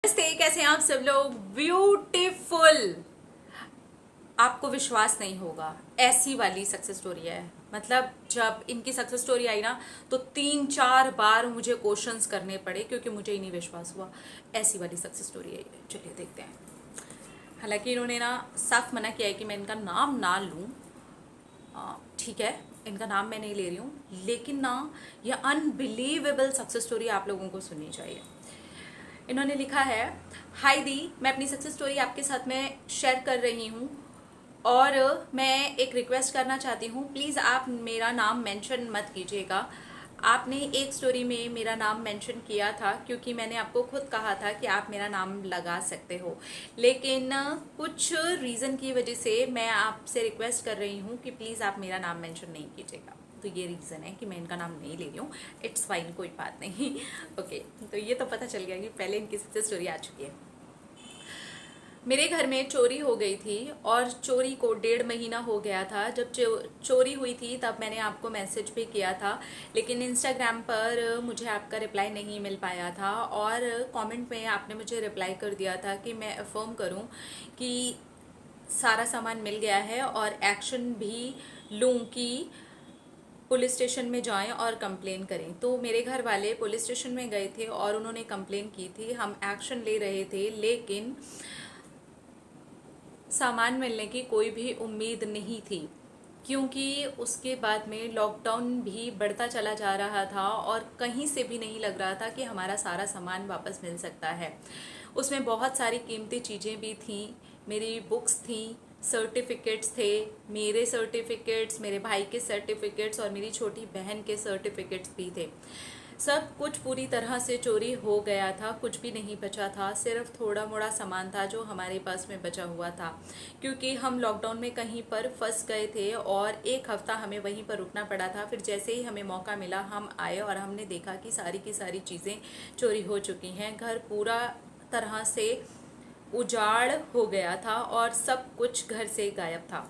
नमस्ते, कैसे हैं आप सब लोग। ब्यूटीफुल। आपको विश्वास नहीं होगा, ऐसी वाली सक्सेस स्टोरी है। मतलब जब इनकी सक्सेस स्टोरी आई ना, तो 3-4 बार मुझे क्वेश्चंस करने पड़े क्योंकि मुझे ही नहीं विश्वास हुआ। ऐसी वाली सक्सेस स्टोरी है ये। चलिए देखते हैं। हालांकि इन्होंने ना साफ मना किया है कि मैं इनका नाम ना लूं। ठीक है, इनका नाम मैं नहीं ले रही हूँ, लेकिन ना ये अनबिलीवेबल सक्सेस स्टोरी आप लोगों को सुननी चाहिए। इन्होंने लिखा है, हाय दी, मैं अपनी सक्सेस स्टोरी आपके साथ में शेयर कर रही हूँ और मैं एक रिक्वेस्ट करना चाहती हूँ। प्लीज़ आप मेरा नाम मेंशन मत कीजिएगा। आपने एक स्टोरी में मेरा नाम मेंशन किया था क्योंकि मैंने आपको खुद कहा था कि आप मेरा नाम लगा सकते हो, लेकिन कुछ रीज़न की वजह से मैं आपसे रिक्वेस्ट कर रही हूँ कि प्लीज़ आप मेरा नाम मेंशन नहीं कीजिएगा। तो ये रीज़न है कि मैं इनका नाम नहीं ले रही हूँ। इट्स फाइन, कोई बात नहीं। ओके, तो ये तो पता चल गया कि पहले इनकी सक्सेस स्टोरी आ चुकी है। मेरे घर में चोरी हो गई थी और चोरी को 1.5 महीना हो गया था। जब चोरी हुई थी तब मैंने आपको मैसेज भी किया था, लेकिन इंस्टाग्राम पर मुझे आपका रिप्लाई नहीं मिल पाया था और कमेंट में आपने मुझे रिप्लाई कर दिया था कि मैं अफर्म करूं कि सारा सामान मिल गया है और एक्शन भी लूं कि पुलिस स्टेशन में जाएं और कंप्लेन करें। तो मेरे घर वाले पुलिस स्टेशन में गए थे और उन्होंने कंप्लेन की थी। हम एक्शन ले रहे थे, लेकिन सामान मिलने की कोई भी उम्मीद नहीं थी क्योंकि उसके बाद में लॉकडाउन भी बढ़ता चला जा रहा था और कहीं से भी नहीं लग रहा था कि हमारा सारा सामान वापस मिल सकता है। उसमें बहुत सारी कीमती चीज़ें भी थीं, मेरी बुक्स थी, सर्टिफिकेट्स थे, मेरे सर्टिफिकेट्स, मेरे भाई के सर्टिफिकेट्स और मेरी छोटी बहन के सर्टिफिकेट्स भी थे। सब कुछ पूरी तरह से चोरी हो गया था, कुछ भी नहीं बचा था। सिर्फ थोड़ा मोड़ा सामान था जो हमारे पास में बचा हुआ था क्योंकि हम लॉकडाउन में कहीं पर फंस गए थे और एक हफ्ता हमें वहीं पर रुकना पड़ा था। फिर जैसे ही हमें मौका मिला हम आए और हमने देखा कि सारी की सारी चीज़ें चोरी हो चुकी हैं। घर पूरा तरह से उजाड़ हो गया था और सब कुछ घर से गायब था।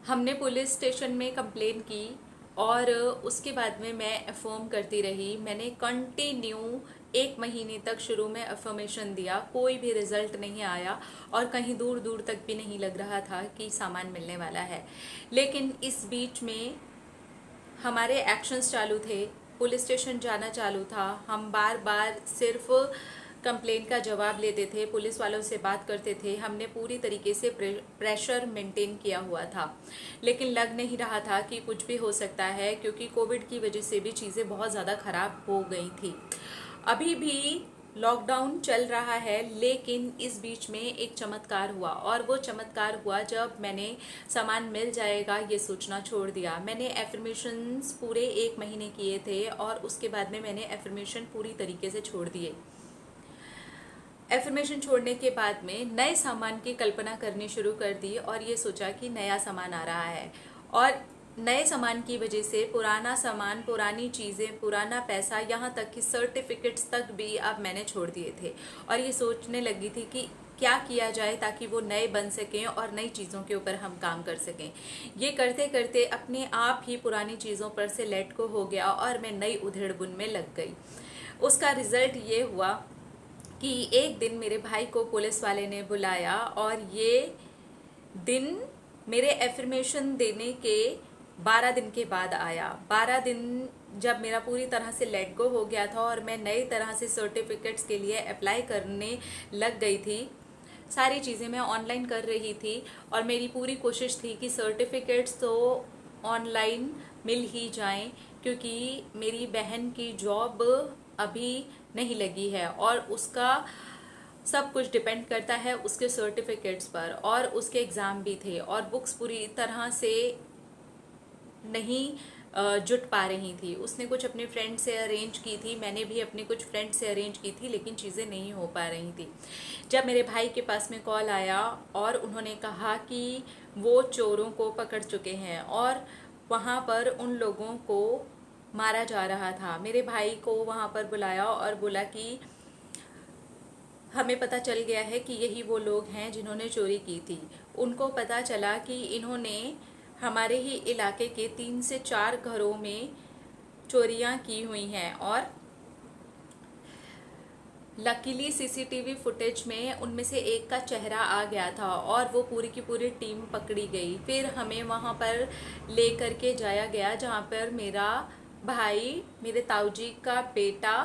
हमने पुलिस स्टेशन में कंप्लेन की और उसके बाद में मैं अफर्म करती रही। मैंने कंटिन्यू 1 महीने तक शुरू में अफर्मेशन दिया, कोई भी रिजल्ट नहीं आया और कहीं दूर दूर तक भी नहीं लग रहा था कि सामान मिलने वाला है। लेकिन इस बीच में हमारे एक्शंस चालू थे, पुलिस स्टेशन जाना चालू था। हम बार बार सिर्फ कंप्लेन का जवाब लेते थे, पुलिस वालों से बात करते थे। हमने पूरी तरीके से प्रेशर मेंटेन किया हुआ था, लेकिन लग नहीं रहा था कि कुछ भी हो सकता है क्योंकि कोविड की वजह से भी चीज़ें बहुत ज़्यादा ख़राब हो गई थी। अभी भी लॉकडाउन चल रहा है, लेकिन इस बीच में एक चमत्कार हुआ और वो चमत्कार हुआ जब मैंने सामान मिल जाएगा ये सोचना छोड़ दिया। मैंने एफर्मेशंस पूरे 1 महीने किए थे और उसके बाद में मैंने एफर्मेशन पूरी तरीके से छोड़ दिए। एफर्मेशन छोड़ने के बाद में नए सामान की कल्पना करनी शुरू कर दी और ये सोचा कि नया सामान आ रहा है और नए सामान की वजह से पुराना सामान, पुरानी चीज़ें, पुराना पैसा, यहाँ तक कि सर्टिफिकेट्स तक भी अब मैंने छोड़ दिए थे और ये सोचने लगी थी कि क्या किया जाए ताकि वो नए बन सकें और नई चीज़ों के ऊपर हम काम कर सकें। ये करते करते अपने आप ही पुरानी चीज़ों पर से लेट को हो गया और मैं नई उधेड़ बुन में लग गई। उसका रिज़ल्ट ये हुआ कि एक दिन मेरे भाई को पुलिस वाले ने बुलाया और ये दिन मेरे एफर्मेशन देने के 12 दिन के बाद आया। 12 दिन जब मेरा पूरी तरह से लेट गो हो गया था और मैं नई तरह से सर्टिफिकेट्स के लिए अप्लाई करने लग गई थी। सारी चीज़ें मैं ऑनलाइन कर रही थी और मेरी पूरी कोशिश थी कि सर्टिफिकेट्स तो ऑनलाइन मिल ही जाएं क्योंकि मेरी बहन की जॉब अभी नहीं लगी है और उसका सब कुछ डिपेंड करता है उसके सर्टिफिकेट्स पर और उसके एग्ज़ाम भी थे और बुक्स पूरी तरह से नहीं जुट पा रही थी। उसने कुछ अपने फ्रेंड से अरेंज की थी, मैंने भी अपने कुछ फ्रेंड से अरेंज की थी, लेकिन चीज़ें नहीं हो पा रही थी। जब मेरे भाई के पास में कॉल आया और उन्होंने कहा कि वो चोरों को पकड़ चुके हैं और वहाँ पर उन लोगों को मारा जा रहा था। मेरे भाई को वहाँ पर बुलाया और बोला कि हमें पता चल गया है कि यही वो लोग हैं जिन्होंने चोरी की थी। उनको पता चला कि इन्होंने हमारे ही इलाके के 3 से 4 घरों में चोरियां की हुई हैं और लकीली सीसीटीवी फुटेज में उनमें से एक का चेहरा आ गया था और वो पूरी की पूरी टीम पकड़ी गई। फिर हमें वहाँ पर ले करके जाया गया जहाँ पर मेरा भाई, मेरे ताऊजी का बेटा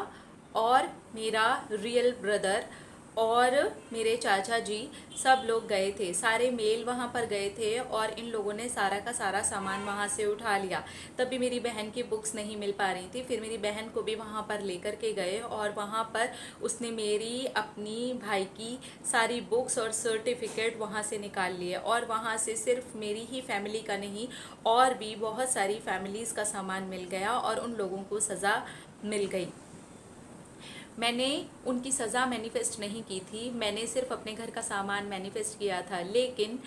और मेरा रियल ब्रदर और मेरे चाचा जी सब लोग गए थे। सारे मेल वहाँ पर गए थे और इन लोगों ने सारा का सारा सामान वहाँ से उठा लिया। तब भी मेरी बहन की बुक्स नहीं मिल पा रही थी। फिर मेरी बहन को भी वहाँ पर लेकर के गए और वहाँ पर उसने मेरी अपनी भाई की सारी बुक्स और सर्टिफिकेट वहाँ से निकाल लिए और वहाँ से सिर्फ मेरी ही फैमिली का नहीं और भी बहुत सारी फैमिलीज़ का सामान मिल गया और उन लोगों को सज़ा मिल गई। मैंने उनकी सज़ा मैनिफेस्ट नहीं की थी, मैंने सिर्फ अपने घर का सामान मैनिफेस्ट किया था। लेकिन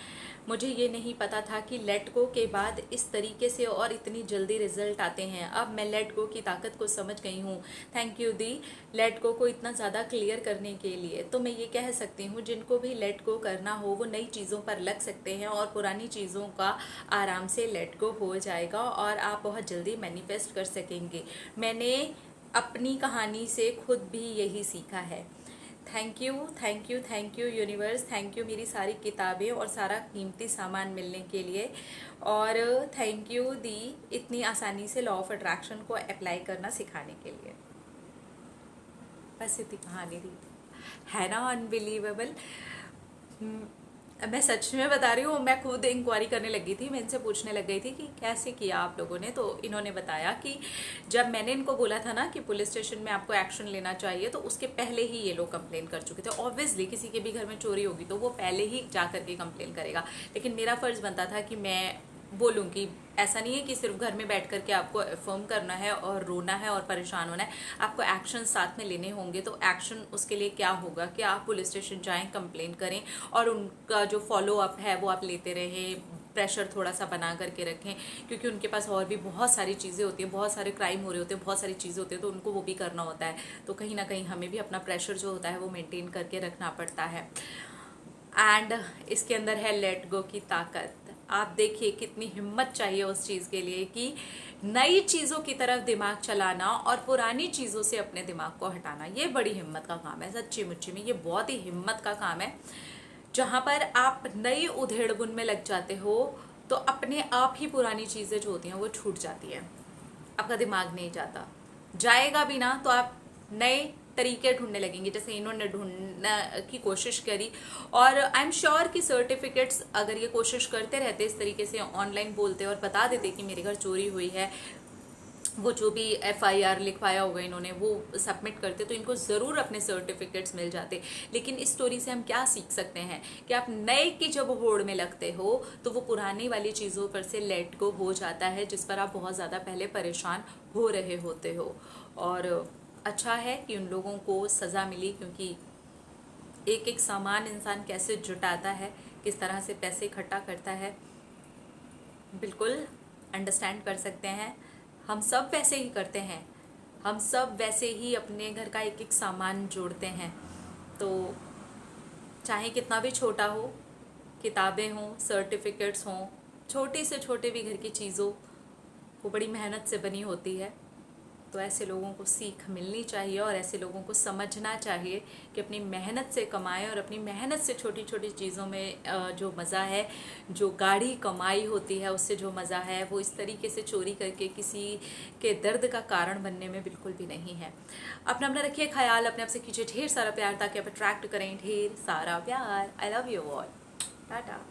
मुझे ये नहीं पता था कि लेट गो के बाद इस तरीके से और इतनी जल्दी रिजल्ट आते हैं। अब मैं लेट गो की ताकत को समझ गई हूँ। Thank you the let go को इतना ज़्यादा क्लियर करने के लिए। तो मैं ये कह सकती हूँ जिनको भी लेट गो करना हो वो नई चीज़ों पर लग सकते हैं और पुरानी चीज़ों का आराम से लेट गो हो जाएगा और आप बहुत जल्दी मैनिफेस्ट कर सकेंगे। मैंने अपनी कहानी से खुद भी यही सीखा है। Thank you, thank you, thank you universe, thank you मेरी सारी किताबें और सारा कीमती सामान मिलने के लिए। और थैंक यू दी इतनी आसानी से लॉ ऑफ अट्रैक्शन को अप्लाई करना सिखाने के लिए। बस इतनी कहानी थी, है ना अनबिलीवेबल। मैं सच में बता रही हूँ, मैं खुद इंक्वायरी करने लगी थी। मैं इनसे पूछने लग गई थी कि कैसे किया आप लोगों ने। तो इन्होंने बताया कि जब मैंने इनको बोला था ना कि पुलिस स्टेशन में आपको एक्शन लेना चाहिए, तो उसके पहले ही ये लोग कंप्लेन कर चुके थे। ऑब्वियसली किसी के भी घर में चोरी होगी तो वो पहले ही जा करके कंप्लेन करेगा। लेकिन मेरा फ़र्ज़ बनता था कि मैं बोलूँ कि ऐसा नहीं है कि सिर्फ घर में बैठ करके आपको अफर्म करना है और रोना है और परेशान होना है, आपको एक्शन साथ में लेने होंगे। तो एक्शन उसके लिए क्या होगा कि आप पुलिस स्टेशन जाएं, कंप्लेन करें और उनका जो फॉलो अप है वो आप लेते रहें, प्रेशर थोड़ा सा बना करके रखें, क्योंकि उनके पास और भी बहुत सारी चीज़ें होती हैं, बहुत सारे क्राइम हो रहे होते हैं, बहुत सारी चीज़ें होती हैं, तो उनको वो भी करना होता है। तो कहीं ना कहीं हमें भी अपना प्रेशर जो होता है वो मेनटेन करके रखना पड़ता है। एंड इसके अंदर है लेट गो की ताकत। आप देखिए कितनी हिम्मत चाहिए उस चीज़ के लिए कि नई चीज़ों की तरफ दिमाग चलाना और पुरानी चीज़ों से अपने दिमाग को हटाना। ये बड़ी हिम्मत का काम है, सच्ची मुच्ची में ये बहुत ही हिम्मत का काम है। जहाँ पर आप नई उधेड़-बुन में लग जाते हो तो अपने आप ही पुरानी चीज़ें जो होती हैं वो छूट जाती हैं, आपका दिमाग नहीं जाता, जाएगा भी ना तो आप नए तरीके ढूंढने लगेंगे, जैसे इन्होंने ढूंढने की कोशिश करी। और आई एम श्योर कि सर्टिफिकेट्स अगर ये कोशिश करते रहते इस तरीके से ऑनलाइन बोलते और बता देते कि मेरे घर चोरी हुई है, वो जो भी FIR लिखवाया होगा इन्होंने वो सबमिट करते, तो इनको ज़रूर अपने सर्टिफिकेट्स मिल जाते। लेकिन इस स्टोरी से हम क्या सीख सकते हैं कि आप नए की जब होड़ में लगते हो तो वो पुरानी वाली चीज़ों पर से लेट गो हो जाता है जिस पर आप बहुत ज़्यादा पहले परेशान हो रहे होते हो। और अच्छा है कि उन लोगों को सज़ा मिली, क्योंकि एक एक सामान इंसान कैसे जुटाता है, किस तरह से पैसे इकट्ठा करता है, बिल्कुल अंडरस्टैंड कर सकते हैं। हम सब वैसे ही करते हैं, हम सब वैसे ही अपने घर का एक एक सामान जोड़ते हैं। तो चाहे कितना भी छोटा हो, किताबें हों, सर्टिफिकेट्स हों, छोटी से छोटे भी घर की चीज़ हो, वो बड़ी मेहनत से बनी होती है। तो ऐसे लोगों को सीख मिलनी चाहिए और ऐसे लोगों को समझना चाहिए कि अपनी मेहनत से कमाएं और अपनी मेहनत से छोटी छोटी चीज़ों में जो मज़ा है, जो गाढ़ी कमाई होती है उससे जो मज़ा है, वो इस तरीके से चोरी करके किसी के दर्द का कारण बनने में बिल्कुल भी नहीं है। अपना रखिए ख्याल, अपने आप से कीजिए ढेर सारा प्यार ताकि आप अट्रैक्ट करें ढेर सारा प्यार। I love you all, Tata.